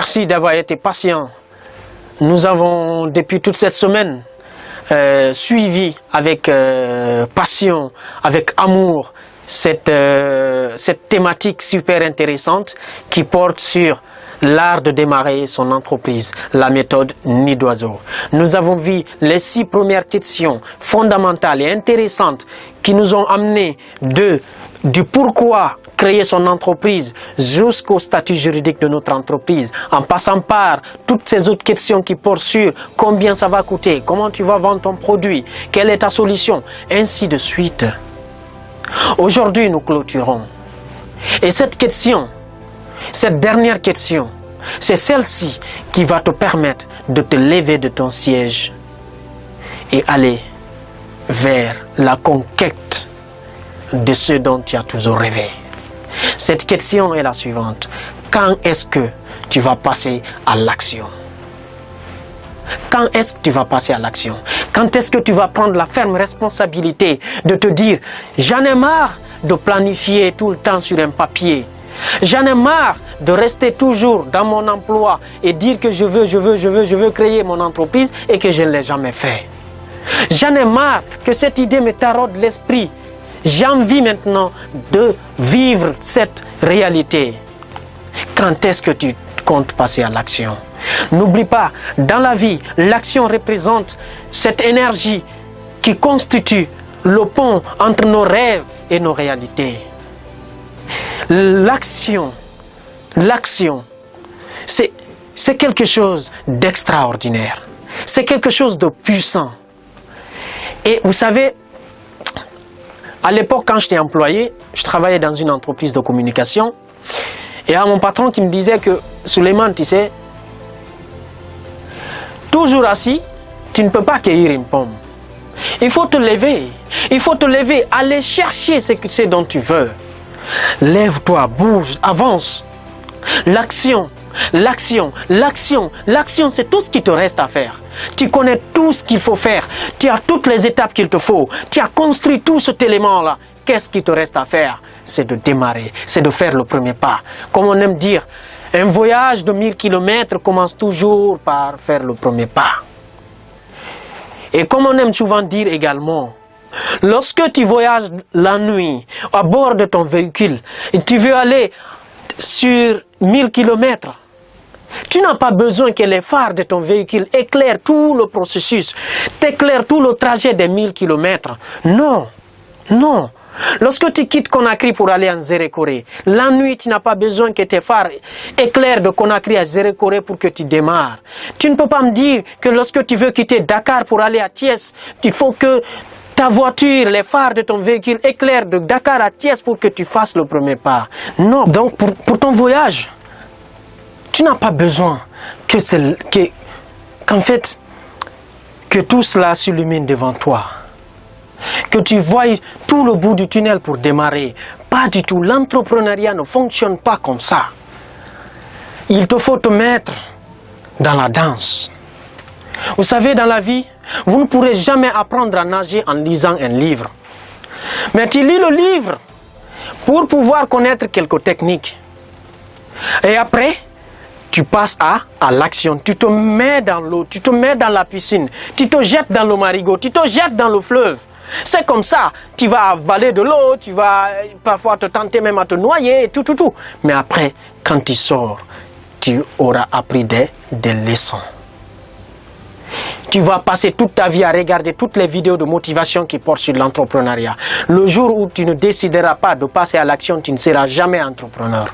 Merci d'avoir été patient. Nous avons, depuis toute cette semaine, suivi avec passion, avec amour, cette thématique super intéressante qui porte sur l'art de démarrer son entreprise, la méthode Nid d'oiseau. Nous avons vu les 6 premières questions fondamentales et intéressantes qui nous ont amené du pourquoi créer son entreprise jusqu'au statut juridique de notre entreprise, en passant par toutes ces autres questions qui portent sur combien ça va coûter, comment tu vas vendre ton produit, quelle est ta solution, ainsi de suite. Aujourd'hui, nous clôturons. Et cette question, cette dernière question, c'est celle-ci qui va te permettre de te lever de ton siège et aller vers la conquête de ce dont tu as toujours rêvé. Cette question est la suivante. Quand est-ce que tu vas passer à l'action? Quand est-ce que tu vas passer à l'action? Quand est-ce que tu vas prendre la ferme responsabilité de te dire « J'en ai marre de planifier tout le temps sur un papier. J'en ai marre de rester toujours dans mon emploi et dire que je veux créer mon entreprise et que je ne l'ai jamais fait. J'en ai marre que cette idée me taraude l'esprit. J'ai envie maintenant de vivre cette réalité. » Quand est-ce que tu comptes passer à l'action? N'oublie pas, dans la vie, l'action représente cette énergie qui constitue le pont entre nos rêves et nos réalités. L'action, c'est quelque chose d'extraordinaire. C'est quelque chose de puissant. Et vous savez, à l'époque, quand j'étais employé, je travaillais dans une entreprise de communication. Et il y a mon patron qui me disait que, Souleymane, tu sais, toujours assis, tu ne peux pas cueillir une pomme. Il faut te lever. Il faut te lever, aller chercher ce dont tu veux. Lève-toi, bouge, avance. L'action, c'est tout ce qui te reste à faire. Tu connais tout ce qu'il faut faire. Tu as toutes les étapes qu'il te faut. Tu as construit tout cet élément-là. Qu'est-ce qui te reste à faire? C'est de démarrer, c'est de faire le premier pas. Comme on aime dire, un voyage de 1000 km commence toujours par faire le premier pas. Et comme on aime souvent dire également, lorsque tu voyages la nuit à bord de ton véhicule et tu veux aller sur 1000 km, tu n'as pas besoin que les phares de ton véhicule éclairent tout le processus, t'éclairent tout le trajet des 1000 km. Non, non. Lorsque tu quittes Conakry pour aller en Zérékoré, la nuit, tu n'as pas besoin que tes phares éclairent de Conakry à Zérékoré pour que tu démarres. Tu ne peux pas me dire que lorsque tu veux quitter Dakar pour aller à Thiès, il faut que ta voiture, les phares de ton véhicule éclairent de Dakar à Thiès pour que tu fasses le premier pas. Non, donc pour ton voyage, tu n'as pas besoin qu'en fait, que tout cela s'illumine devant toi. Que tu voies tout le bout du tunnel pour démarrer. Pas du tout. L'entrepreneuriat ne fonctionne pas comme ça. Il te faut te mettre dans la danse. Vous savez, dans la vie, vous ne pourrez jamais apprendre à nager en lisant un livre. Mais tu lis le livre pour pouvoir connaître quelques techniques. Et après, tu passes à l'action. Tu te mets dans l'eau, tu te mets dans la piscine, tu te jettes dans le marigot, tu te jettes dans le fleuve. C'est comme ça, tu vas avaler de l'eau, tu vas parfois te tenter même à te noyer, tout. Mais après, quand tu sors, tu auras appris des leçons. Tu vas passer toute ta vie à regarder toutes les vidéos de motivation qui portent sur l'entrepreneuriat. Le jour où tu ne décideras pas de passer à l'action, tu ne seras jamais entrepreneur.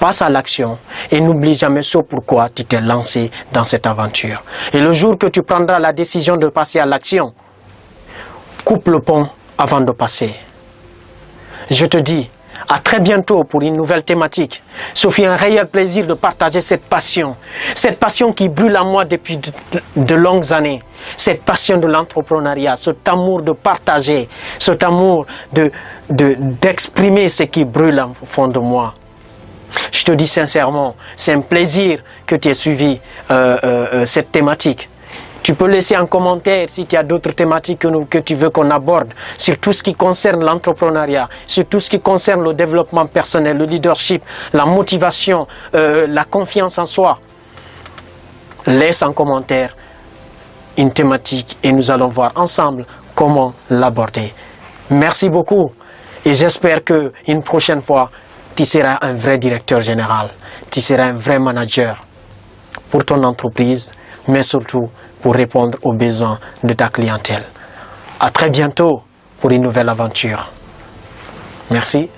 Passe à l'action et n'oublie jamais ce pourquoi tu t'es lancé dans cette aventure. Et le jour que tu prendras la décision de passer à l'action, coupe le pont avant de passer. Je te dis à très bientôt pour une nouvelle thématique. Ce fut un réel plaisir de partager cette passion qui brûle en moi depuis de longues années. Cette passion de l'entrepreneuriat, cet amour de partager, cet amour d'exprimer ce qui brûle au fond de moi. Je te dis sincèrement, c'est un plaisir que tu aies suivi cette thématique. Tu peux laisser un commentaire si tu as d'autres thématiques que tu veux qu'on aborde sur tout ce qui concerne l'entrepreneuriat, sur tout ce qui concerne le développement personnel, le leadership, la motivation, la confiance en soi. Laisse un commentaire, une thématique et nous allons voir ensemble comment l'aborder. Merci beaucoup et j'espère qu'une prochaine fois, tu seras un vrai directeur général, tu seras un vrai manager pour ton entreprise, mais surtout pour répondre aux besoins de ta clientèle. À très bientôt pour une nouvelle aventure. Merci.